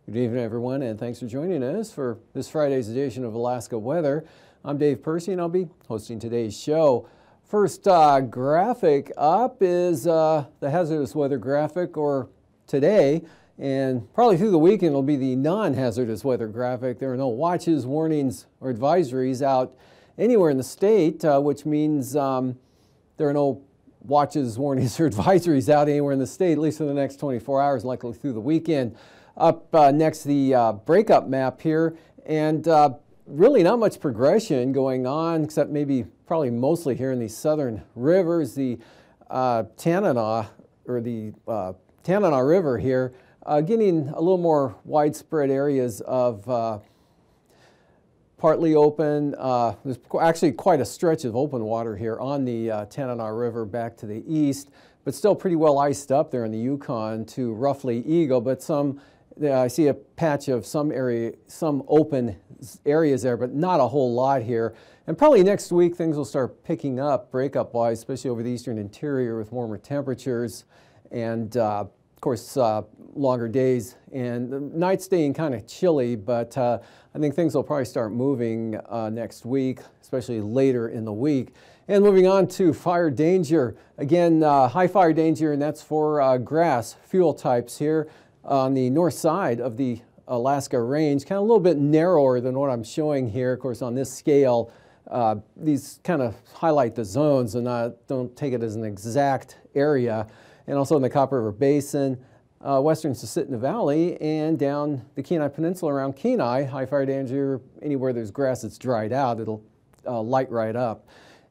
Good evening, everyone, and thanks for joining us for this Friday's edition of Alaska Weather. I'm Dave Percy, and I'll be hosting today's show. First graphic up is the hazardous weather graphic, or today, and probably through the weekend it'll be the non-hazardous weather graphic. There are no watches, warnings, or advisories out anywhere in the state, which means there are no watches, warnings, or advisories out anywhere in the state, at least for the next 24 hours, likely through the weekend. Up next, the breakup map here, and really not much progression going on, except maybe probably mostly here in the southern rivers. The Tanana River here, getting a little more widespread areas of partly open. There's actually quite a stretch of open water here on the Tanana River back to the east, but still pretty well iced up there in the Yukon to roughly Eagle, but some I see a patch of some open areas there, but not a whole lot here. And probably next week things will start picking up breakup-wise, especially over the eastern interior with warmer temperatures and, of course, longer days. And the nights staying kind of chilly, but I think things will probably start moving next week, especially later in the week. And moving on to fire danger. Again, high fire danger, and that's for grass fuel types here on the north side of the Alaska range, kind of a little bit narrower than what I'm showing here. Of course, on this scale, these kind of highlight the zones and don't take it as an exact area. And also in the Copper River Basin, western Susitna Valley, and down the Kenai Peninsula around Kenai, high fire danger. Anywhere there's grass that's dried out, it'll light right up.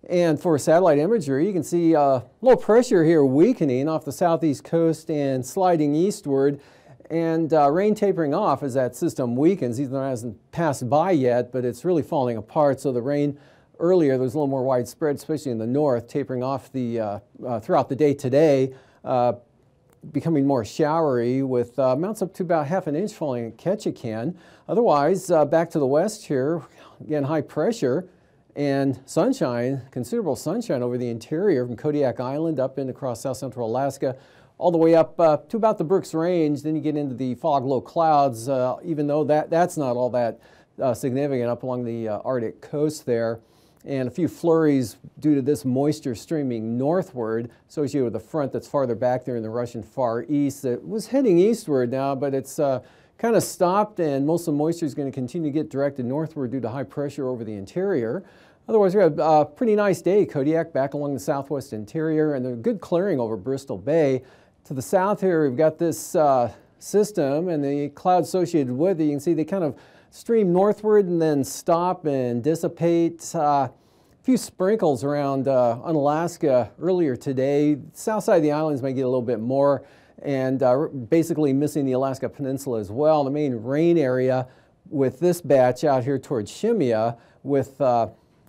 And for satellite imagery, you can see low pressure here weakening off the southeast coast and sliding eastward, and rain tapering off as that system weakens. Even though it hasn't passed by yet, but it's really falling apart. So the rain earlier, there was a little more widespread, especially in the north, tapering off throughout the day today, becoming more showery with amounts up to about ½ inch falling at Ketchikan. Otherwise, back to the west here, again, high pressure and sunshine, considerable sunshine over the interior from Kodiak Island up and across south central Alaska, all the way up to about the Brooks Range. Then you get into the fog low clouds, even though that's not all that significant up along the Arctic coast there. And a few flurries due to this moisture streaming northward, associated with a front that's farther back there in the Russian Far East that was heading eastward now, but it's kind of stopped, and most of the moisture is going to continue to get directed northward due to high pressure over the interior. Otherwise, we have a pretty nice day. Kodiak back along the southwest interior, and a good clearing over Bristol Bay. To the south here, we've got this system and the clouds associated with it. You can see they kind of stream northward and then stop and dissipate. A few sprinkles around Unalaska earlier today. South side of the islands may get a little bit more, and basically missing the Alaska Peninsula as well. The main rain area with this batch out here towards Shimia with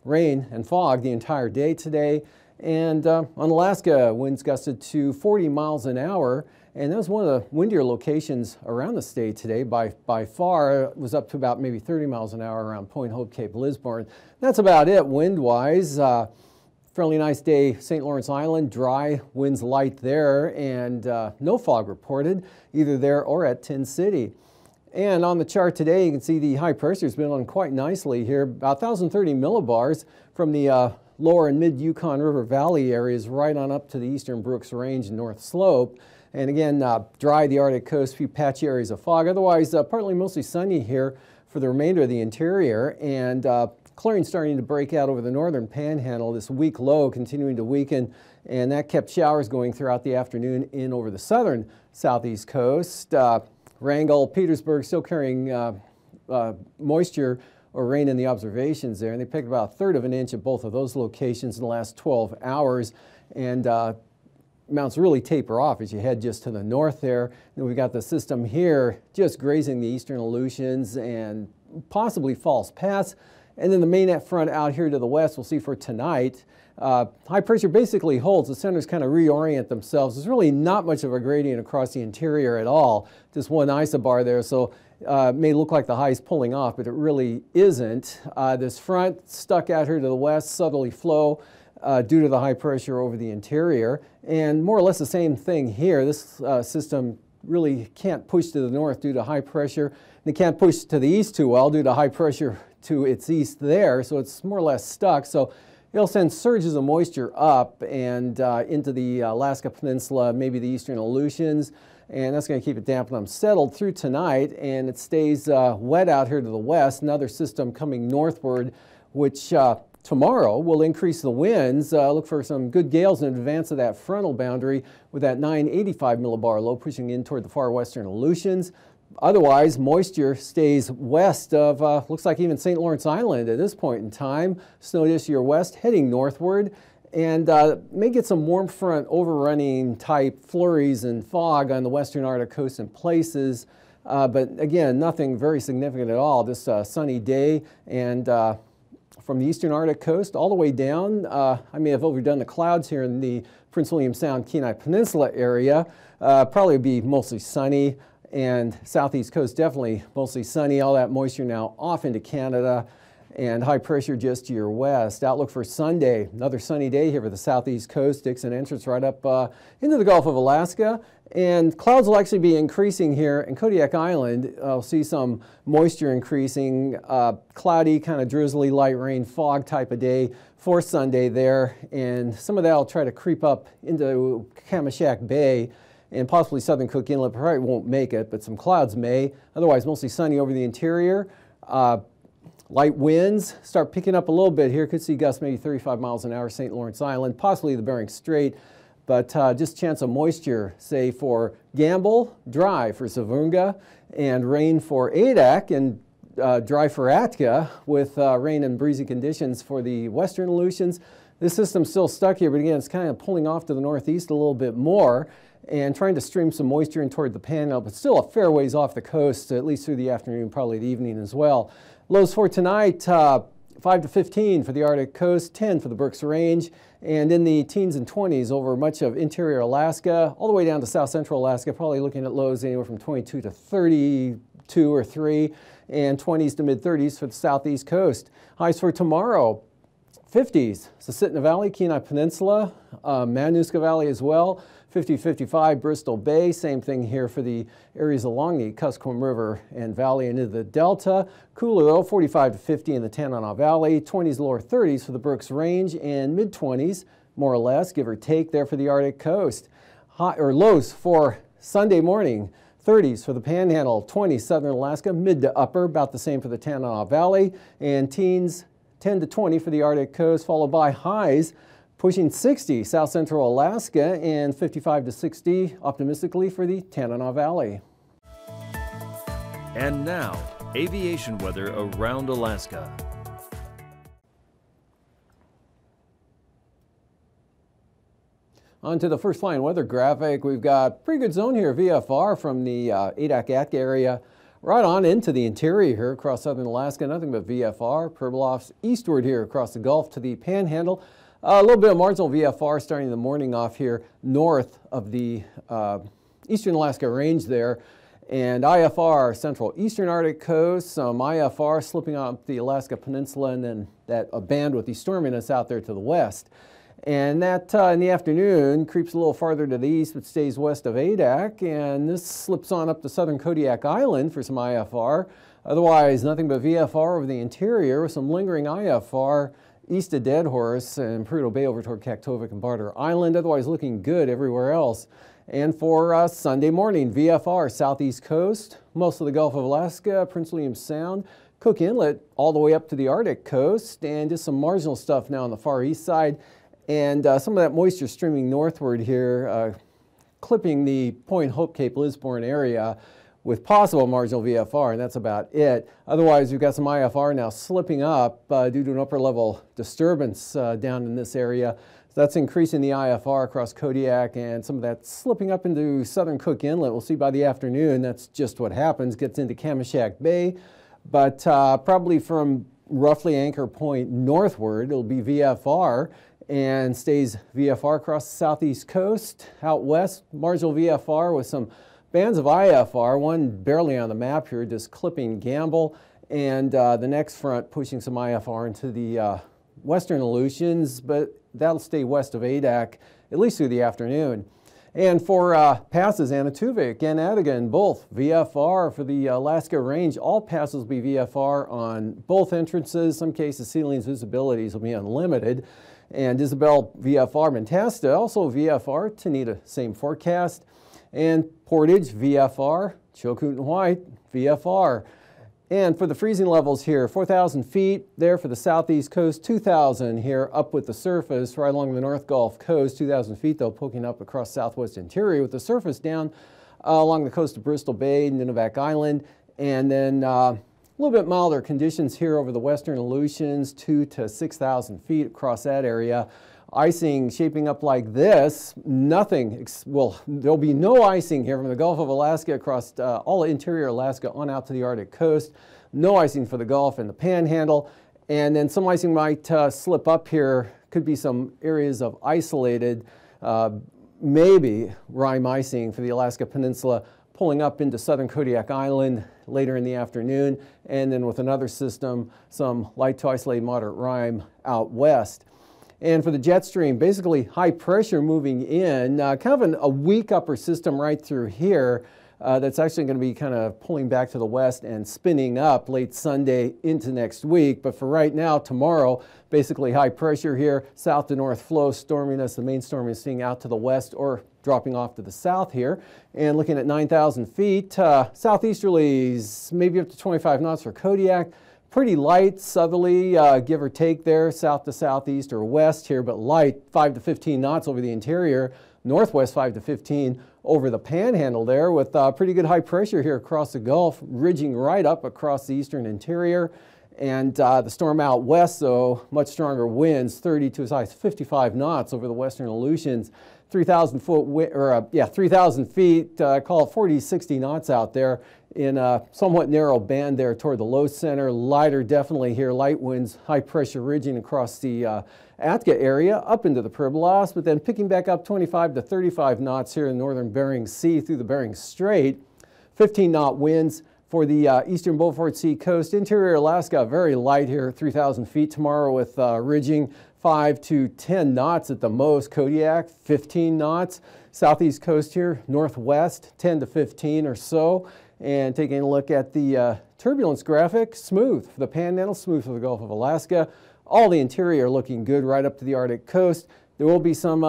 rain and fog the entire day today. And on Alaska, winds gusted to 40 miles an hour, and that was one of the windier locations around the state today. By far, it was up to about maybe 30 miles an hour around Point Hope, Cape Lisburne. That's about it wind-wise. Fairly nice day, St. Lawrence Island, dry, winds light there, and no fog reported either there or at Tin City. And on the chart today, you can see the high pressure has been on quite nicely here, about 1,030 millibars from the lower and mid-Yukon River Valley areas right on up to the eastern Brooks Range and North Slope. And again, dry the Arctic coast, a few patchy areas of fog. Otherwise, partly mostly sunny here for the remainder of the interior, and clearing starting to break out over the northern panhandle. This weak low continuing to weaken, and that kept showers going throughout the afternoon in over the southern southeast coast. Wrangell, Petersburg still carrying moisture or rain in the observations there, and they picked about 1/3 of an inch at both of those locations in the last 12 hours. And amounts really taper off as you head just to the north there. Then we've got the system here just grazing the eastern Aleutians and possibly False Pass. And then the main front out here to the west, we'll see for tonight. High pressure basically holds. The centers kind of reorient themselves. There's really not much of a gradient across the interior at all. Just one isobar there, so it may look like the high's pulling off, but it really isn't. This front stuck out here to the west, southerly flow due to the high pressure over the interior. And more or less the same thing here. This system really can't push to the north due to high pressure. And it can't push to the east too well due to high pressure to its east there, so it's more or less stuck. So it'll send surges of moisture up and into the Alaska Peninsula, maybe the eastern Aleutians, and that's going to keep it damp and unsettled through tonight, and it stays wet out here to the west. Another system coming northward, which tomorrow will increase the winds. Look for some good gales in advance of that frontal boundary with that 985 millibar low pushing in toward the far western Aleutians. Otherwise, moisture stays west of, looks like even St. Lawrence Island at this point in time. Snow to your west, heading northward, and may get some warm front overrunning type flurries and fog on the western Arctic coast in places. But again, nothing very significant at all. Just a sunny day, and from the eastern Arctic coast all the way down, I may have overdone the clouds here in the Prince William Sound Kenai Peninsula area. Probably be mostly sunny. And southeast coast definitely mostly sunny. All that moisture now off into Canada and high pressure just to your west. Outlook for Sunday, another sunny day here for the southeast coast. Dixon entrance right up into the Gulf of Alaska. And clouds will actually be increasing here in Kodiak Island. I'll see some moisture increasing, cloudy, kind of drizzly, light rain, fog type of day for Sunday there. And some of that will try to creep up into Kamishak Bay and possibly southern Cook Inlet. Probably won't make it, but some clouds may. Otherwise, mostly sunny over the interior. Light winds start picking up a little bit here. Could see gusts maybe 35 miles an hour, St. Lawrence Island, possibly the Bering Strait. But just chance of moisture, say for Gamble, dry for Savunga, and rain for Adak, and dry for Atka, with rain and breezy conditions for the western Aleutians. This system's still stuck here, but again, it's kind of pulling off to the northeast a little bit more and trying to stream some moisture in toward the Panhandle, but still a fair ways off the coast, at least through the afternoon, probably the evening as well. Lows for tonight, 5 to 15 for the Arctic coast, 10 for the Brooks Range, and in the teens and 20s over much of interior Alaska, all the way down to south central Alaska, probably looking at lows anywhere from 22 to 32 or 3, and 20s to mid 30s for the southeast coast. Highs for tomorrow, 50s, Susitna Valley, Kenai Peninsula, Matanuska Valley as well, 50-55 Bristol Bay. Same thing here for the areas along the Kuskokwim River and Valley into the Delta. Cooler though, 45 to 50 in the Tanana Valley, 20s, lower 30s for the Brooks Range, and mid 20s, more or less, give or take, there for the Arctic coast. Lows for Sunday morning, 30s for the Panhandle, 20s southern Alaska, mid to upper, about the same for the Tanana Valley, and teens 10 to 20 for the Arctic coast, followed by highs pushing 60 south central Alaska and 55 to 60 optimistically for the Tanana Valley. And now, aviation weather around Alaska. On to the first flying weather graphic. We've got pretty good zone here, VFR from the Adak-Atka area right on into the interior here across southern Alaska. Nothing but VFR. Perbilofts eastward here across the Gulf to the Panhandle. A little bit of marginal VFR starting the morning off here north of the eastern Alaska range there. And IFR central eastern Arctic coast, some IFR slipping up the Alaska Peninsula, and then that band with the storminess out there to the west. And that in the afternoon creeps a little farther to the east but stays west of Adak, and this slips on up to southern Kodiak Island for some IFR. Otherwise, nothing but VFR over the interior with some lingering IFR east of Deadhorse and Prudhoe Bay over toward Kaktovik and Barter Island. Otherwise, looking good everywhere else. And for Sunday morning, VFR southeast coast, most of the Gulf of Alaska, Prince William Sound, Cook Inlet, all the way up to the Arctic coast, and just some marginal stuff now on the far east side. And some of that moisture streaming northward here, clipping the Point Hope, Cape Lisburne area with possible marginal VFR, and that's about it. Otherwise, we've got some IFR now slipping up due to an upper level disturbance down in this area. So that's increasing the IFR across Kodiak, and some of that slipping up into southern Cook Inlet. We'll see by the afternoon. That's just what happens. Gets into Kamishak Bay, but probably from roughly Anchor Point northward, it'll be VFR and stays VFR across the southeast coast. Out west, marginal VFR with some bands of IFR, one barely on the map here, just clipping Gamble, and the next front pushing some IFR into the western Aleutians, but that'll stay west of Adak at least through the afternoon. And for passes, Anatuvik and Adigan, both VFR for the Alaska range. All passes will be VFR on both entrances. Some cases, Celine's visibilities will be unlimited. And Isabel VFR, Mentasta, also VFR, Tanita, same forecast. And Portage, VFR, Chilkoot and White, VFR. And for the freezing levels here, 4,000 feet there for the southeast coast, 2,000 here up with the surface right along the North Gulf Coast, 2,000 feet though poking up across southwest interior with the surface down along the coast of Bristol Bay, Nunivak Island, and then a little bit milder conditions here over the western Aleutians, 2,000 to 6,000 feet across that area. Icing shaping up like this, nothing, well, there'll be no icing here from the Gulf of Alaska across all interior Alaska on out to the Arctic coast. No icing for the Gulf and the Panhandle. And then some icing might slip up here. Could be some areas of isolated, maybe rime icing for the Alaska Peninsula, pulling up into southern Kodiak Island later in the afternoon. And then with another system, some light to isolated moderate rime out west. And for the jet stream, basically high pressure moving in, kind of a weak upper system right through here that's actually going to be kind of pulling back to the west and spinning up late Sunday into next week. But for right now, tomorrow, basically high pressure here, south to north flow, storminess, the main storm is seeing out to the west or dropping off to the south here. And looking at 9,000 feet, southeasterlies, maybe up to 25 knots for Kodiak. Pretty light southerly, give or take there, south to southeast or west here, but light, 5 to 15 knots over the interior, northwest 5 to 15 over the Panhandle there, with pretty good high pressure here across the Gulf, ridging right up across the eastern interior. And the storm out west, though, much stronger winds, 30 to as high as 55 knots over the western Aleutians. 3,000 feet, call it 40, 60 knots out there in a somewhat narrow band there toward the low center. Lighter definitely here, light winds, high pressure ridging across the Atka area up into the Pribilos, but then picking back up 25 to 35 knots here in northern Bering Sea through the Bering Strait. 15 knot winds for the eastern Beaufort Sea coast. Interior Alaska, very light here, 3,000 feet tomorrow with ridging 5 to 10 knots at the most. Kodiak, 15 knots. Southeast coast here, northwest, 10 to 15 or so. And taking a look at the turbulence graphic, smooth for the Panhandle, smooth for the Gulf of Alaska. All the interior looking good right up to the Arctic coast. There will be some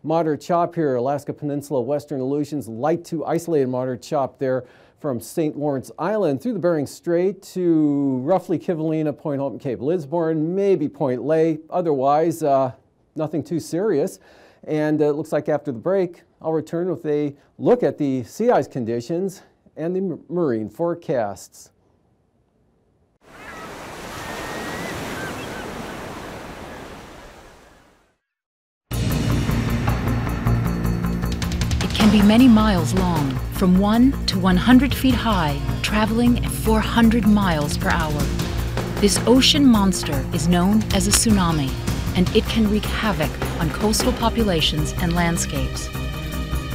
moderate chop here, Alaska Peninsula, western Aleutians, light to isolated moderate chop there from St. Lawrence Island through the Bering Strait to roughly Kivalina, Point Hope, and Cape Lisburne, maybe Point Ley. Otherwise, nothing too serious. And it looks like after the break, I'll return with a look at the sea ice conditions and the marine forecasts. Can be many miles long, from 1 to 100 feet high, traveling at 400 miles per hour. This ocean monster is known as a tsunami, and it can wreak havoc on coastal populations and landscapes.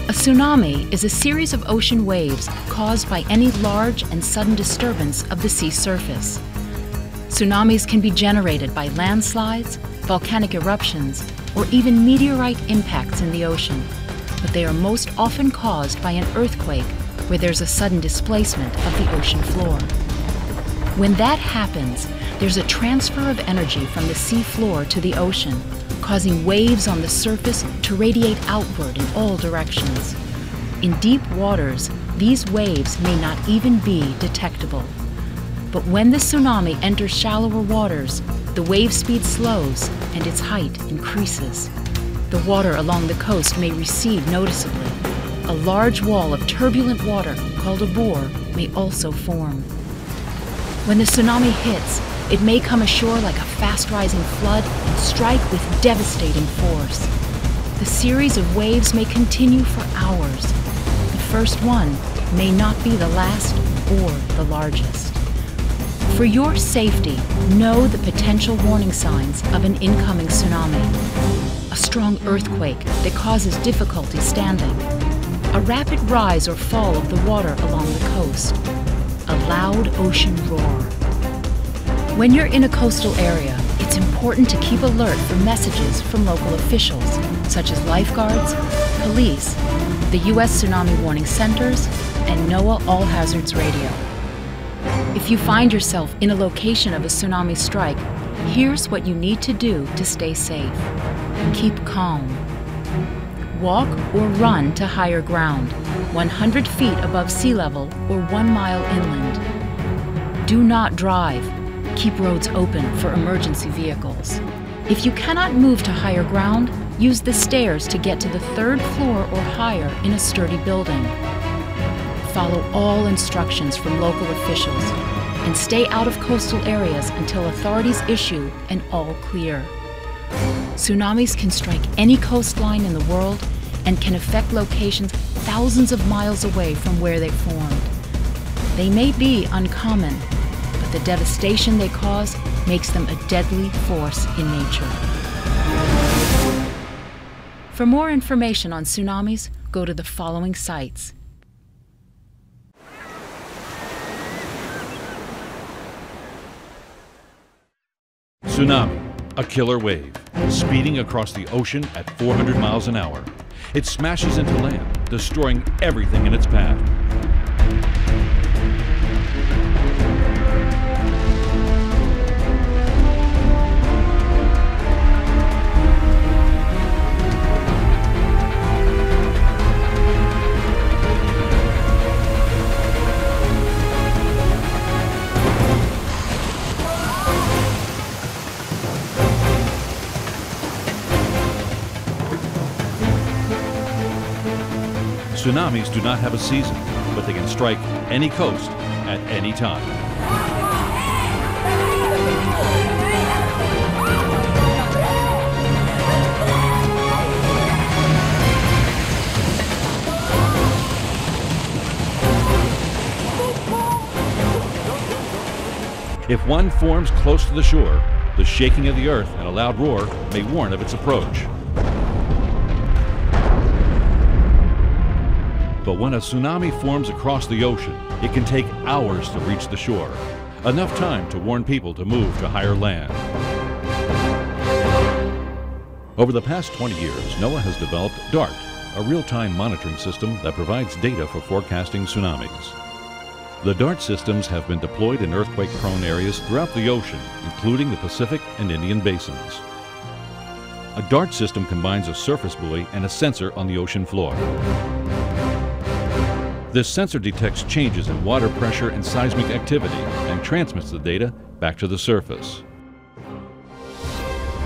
A tsunami is a series of ocean waves caused by any large and sudden disturbance of the sea surface. Tsunamis can be generated by landslides, volcanic eruptions, or even meteorite impacts in the ocean. But they are most often caused by an earthquake where there's a sudden displacement of the ocean floor. When that happens, there's a transfer of energy from the sea floor to the ocean, causing waves on the surface to radiate outward in all directions. In deep waters, these waves may not even be detectable. But when the tsunami enters shallower waters, the wave speed slows and its height increases. The water along the coast may recede noticeably. A large wall of turbulent water, called a bore, may also form. When the tsunami hits, it may come ashore like a fast-rising flood and strike with devastating force. The series of waves may continue for hours. The first one may not be the last or the largest. For your safety, know the potential warning signs of an incoming tsunami. A strong earthquake that causes difficulty standing. A rapid rise or fall of the water along the coast. A loud ocean roar. When you're in a coastal area, it's important to keep alert for messages from local officials, such as lifeguards, police, the U.S. Tsunami Warning Centers, and NOAA All Hazards Radio. If you find yourself in a location of a tsunami strike, here's what you need to do to stay safe. Keep calm. Walk or run to higher ground, 100 feet above sea level or 1 mile inland. Do not drive. Keep roads open for emergency vehicles. If you cannot move to higher ground, use the stairs to get to the 3rd floor or higher in a sturdy building. Follow all instructions from local officials and stay out of coastal areas until authorities issue an all clear. Tsunamis can strike any coastline in the world and can affect locations thousands of miles away from where they formed. They may be uncommon, but the devastation they cause makes them a deadly force in nature. For more information on tsunamis, go to the following sites. Tsunami, a killer wave, speeding across the ocean at 400 miles an hour. It smashes into land, destroying everything in its path. Tsunamis do not have a season, but they can strike any coast at any time. If one forms close to the shore, the shaking of the earth and a loud roar may warn of its approach. But when a tsunami forms across the ocean, it can take hours to reach the shore, enough time to warn people to move to higher land. Over the past 20 years, NOAA has developed DART, a real-time monitoring system that provides data for forecasting tsunamis. The DART systems have been deployed in earthquake-prone areas throughout the ocean, including the Pacific and Indian basins. A DART system combines a surface buoy and a sensor on the ocean floor. This sensor detects changes in water pressure and seismic activity and transmits the data back to the surface.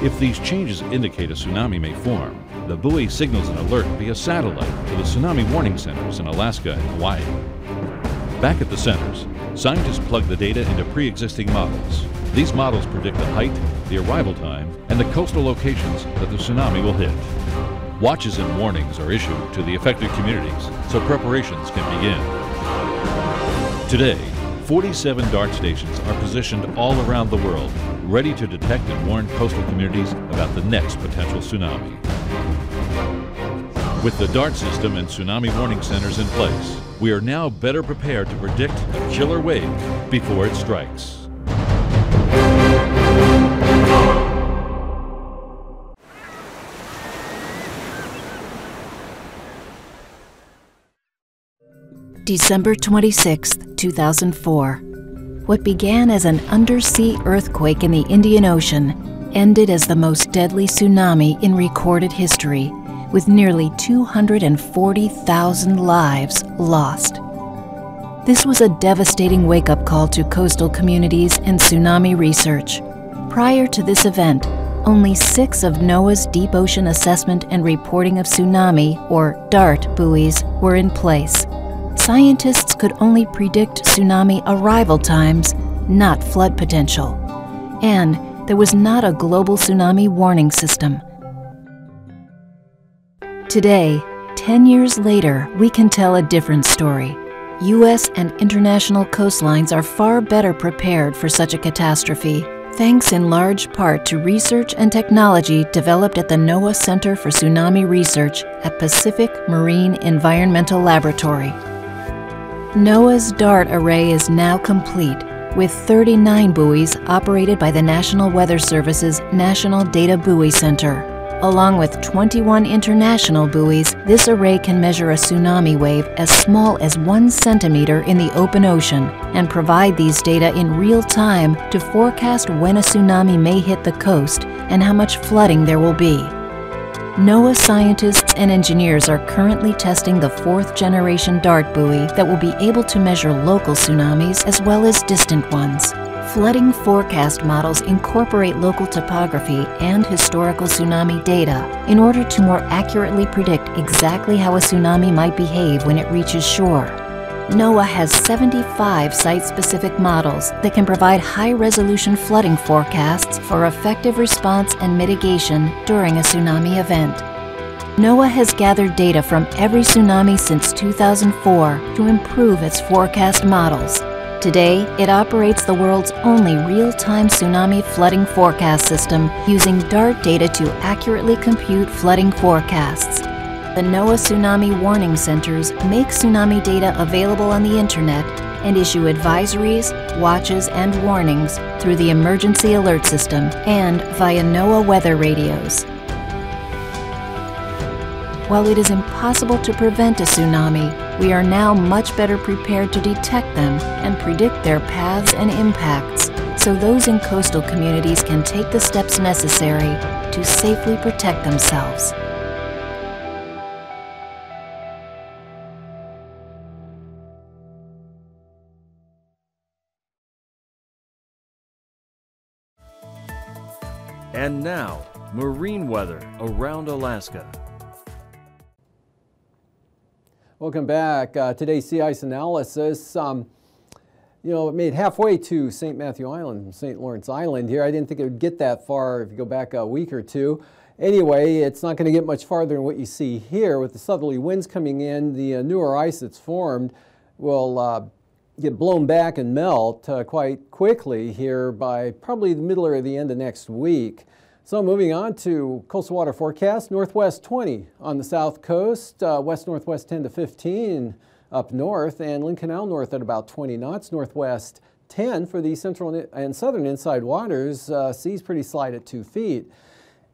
If these changes indicate a tsunami may form, the buoy signals an alert via satellite to the tsunami warning centers in Alaska and Hawaii. Back at the centers, scientists plug the data into pre-existing models. These models predict the height, the arrival time, and the coastal locations that the tsunami will hit. Watches and warnings are issued to the affected communities so preparations can begin. Today, 47 DART stations are positioned all around the world, ready to detect and warn coastal communities about the next potential tsunami. With the DART system and tsunami warning centers in place, we are now better prepared to predict a killer wave before it strikes. December 26, 2004. What began as an undersea earthquake in the Indian Ocean ended as the most deadly tsunami in recorded history, with nearly 240,000 lives lost. This was a devastating wake-up call to coastal communities and tsunami research. Prior to this event, only 6 of NOAA's Deep Ocean Assessment and Reporting of Tsunami, or DART, buoys were in place. Scientists could only predict tsunami arrival times, not flood potential. And there was not a global tsunami warning system. Today, 10 years later, we can tell a different story. U.S. and international coastlines are far better prepared for such a catastrophe, thanks in large part to research and technology developed at the NOAA Center for Tsunami Research at Pacific Marine Environmental Laboratory. NOAA's DART array is now complete, with 39 buoys operated by the National Weather Service's National Data Buoy Center. Along with 21 international buoys, this array can measure a tsunami wave as small as 1 centimeter in the open ocean and provide these data in real time to forecast when a tsunami may hit the coast and how much flooding there will be. NOAA scientists and engineers are currently testing the 4th-generation DART buoy that will be able to measure local tsunamis as well as distant ones. Flooding forecast models incorporate local topography and historical tsunami data in order to more accurately predict exactly how a tsunami might behave when it reaches shore. NOAA has 75 site-specific models that can provide high-resolution flooding forecasts for effective response and mitigation during a tsunami event. NOAA has gathered data from every tsunami since 2004 to improve its forecast models. Today, it operates the world's only real-time tsunami flooding forecast system using DART data to accurately compute flooding forecasts. The NOAA Tsunami Warning Centers make tsunami data available on the internet and issue advisories, watches, and warnings through the Emergency Alert System and via NOAA weather radios. While it is impossible to prevent a tsunami, we are now much better prepared to detect them and predict their paths and impacts, so those in coastal communities can take the steps necessary to safely protect themselves. And now, marine weather around Alaska. Welcome back. Today's sea ice analysis. It made halfway to St. Matthew Island, St. Lawrence Island here. I didn't think it would get that far if you go back a week or two. Anyway, it's not going to get much farther than what you see here. With the southerly winds coming in, the newer ice that's formed will get blown back and melt quite quickly here by probably the middle or the end of next week. So moving on to coastal water forecast, northwest 20 on the south coast, west-northwest 10 to 15 up north, and Lynn Canal north at about 20 knots, northwest 10 for the central and southern inside waters, seas pretty slight at 2 feet.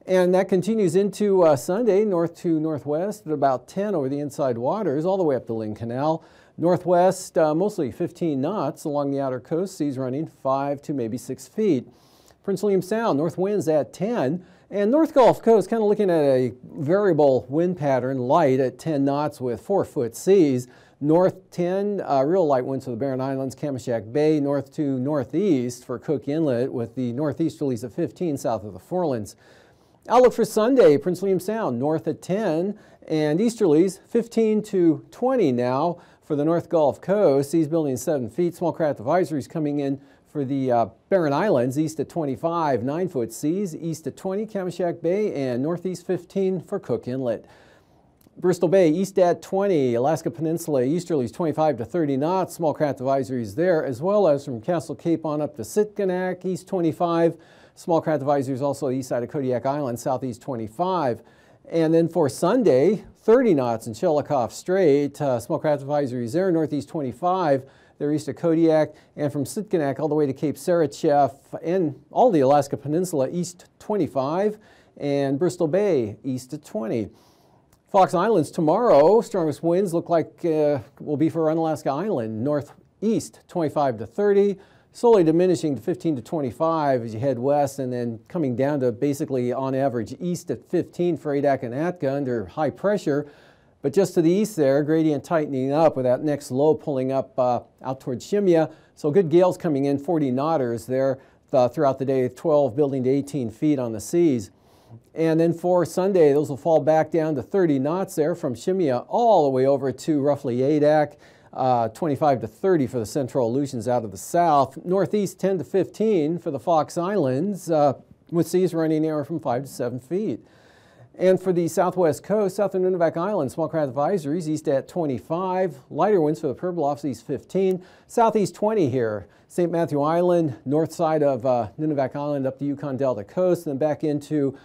And that continues into Sunday, north to northwest at about 10 over the inside waters, all the way up the Lynn Canal. Northwest, mostly 15 knots along the outer coast, seas running 5 to maybe 6 feet. Prince William Sound, north winds at 10, and North Gulf Coast kind of looking at a variable wind pattern, light at 10 knots with 4-foot seas. North 10, real light winds for the Barren Islands, Kamishak Bay, north to northeast for Cook Inlet with the northeasterlies at 15 south of the Forelands. Outlook for Sunday, Prince William Sound, north at 10, and easterlies 15 to 20 now for the North Gulf Coast. Seas building 7 feet, small craft advisories coming in for the Barren Islands, east at 25, 9-foot seas, east at 20, Kamishak Bay, and northeast 15 for Cook Inlet. Bristol Bay, east at 20, Alaska Peninsula, easterlies 25 to 30 knots, small craft advisories there, as well as from Castle Cape on up to Sitkinak, east 25, small craft advisories also east side of Kodiak Island, southeast 25. And then for Sunday, 30 knots in Shelikof Strait, small craft advisories there, northeast 25, they're east of Kodiak, and from Sitkinak all the way to Cape Sarachev and all the Alaska Peninsula, east 25, and Bristol Bay, east at 20. Fox Islands tomorrow, strongest winds look like will be for Unalaska Island, northeast 25 to 30, slowly diminishing to 15 to 25 as you head west, and then coming down to basically on average east at 15 for Adak and Atka under high pressure. But just to the east there, gradient tightening up with that next low pulling up out towards Shimya. So good gales coming in, 40 knotters there throughout the day, 12 building to 18 feet on the seas. And then for Sunday, those will fall back down to 30 knots there from Shimya all the way over to roughly Adak, 25 to 30 for the central Aleutians out of the south. Northeast 10 to 15 for the Fox Islands with seas running anywhere from 5 to 7 feet. And for the southwest coast, south of Nunivak Island, small craft advisories, east at 25. Lighter winds for the Pribilofs, east 15. Southeast 20 here. St. Matthew Island, north side of Nunivak Island up the Yukon Delta coast, and then back into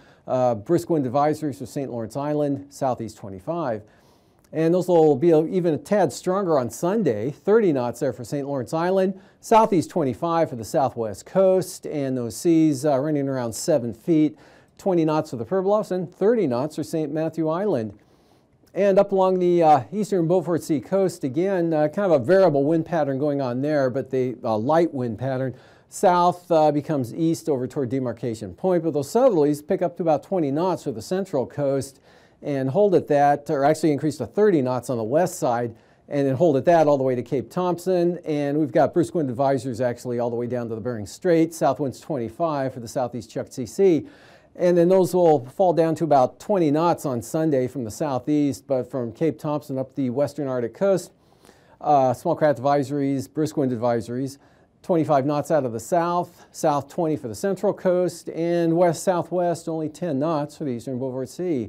brisk wind advisories for St. Lawrence Island, southeast 25. And those will be even a tad stronger on Sunday, 30 knots there for St. Lawrence Island, southeast 25 for the southwest coast, and those seas running around 7 feet. 20 knots for the Pribilofs and 30 knots for St. Matthew Island. And up along the eastern Beaufort Sea coast, again, kind of a variable wind pattern going on there, but the light wind pattern. South becomes east over toward Demarcation Point, but those southerlies pick up to about 20 knots for the central coast and hold at that, or actually increase to 30 knots on the west side, and then hold at that all the way to Cape Thompson. And we've got brisk wind advisories actually all the way down to the Bering Strait, south winds 25 for the southeast Chukchi Sea. And then those will fall down to about 20 knots on Sunday from the southeast, but from Cape Thompson up the western Arctic coast, small craft advisories, brisk wind advisories, 25 knots out of the south, south 20 for the central coast, and west-southwest only 10 knots for the eastern Beaufort Sea.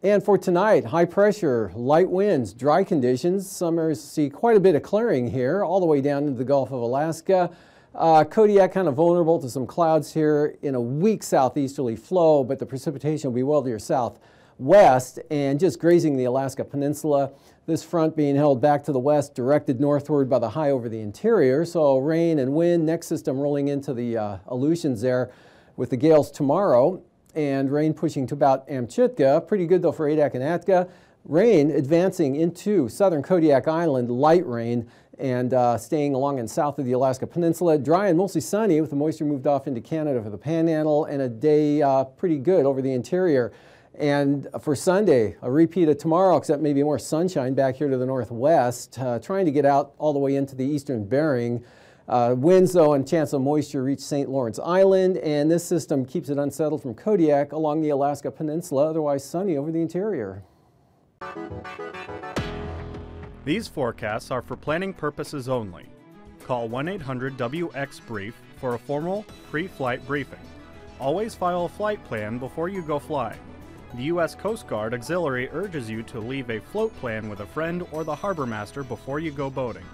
And for tonight, high pressure, light winds, dry conditions. Some areas see quite a bit of clearing here, all the way down into the Gulf of Alaska. Kodiak kind of vulnerable to some clouds here in a weak southeasterly flow, but the precipitation will be well to your southwest and just grazing the Alaska Peninsula. This front being held back to the west, directed northward by the high over the interior. So rain and wind, next system rolling into the Aleutians there with the gales tomorrow, and rain pushing to about Amchitka. Pretty good though for Adak and Atka. Rain advancing into southern Kodiak Island, light rain, and staying along and south of the Alaska Peninsula. Dry and mostly sunny with the moisture moved off into Canada for the Panhandle, and a day pretty good over the interior. And for Sunday, a repeat of tomorrow, except maybe more sunshine back here to the northwest, trying to get out all the way into the eastern Bering. Winds, though, and chance of moisture reach St. Lawrence Island, and this system keeps it unsettled from Kodiak along the Alaska Peninsula, otherwise sunny over the interior. These forecasts are for planning purposes only. Call 1-800-WX-BRIEF for a formal pre-flight briefing. Always file a flight plan before you go flying. The U.S. Coast Guard Auxiliary urges you to leave a float plan with a friend or the harbor master before you go boating.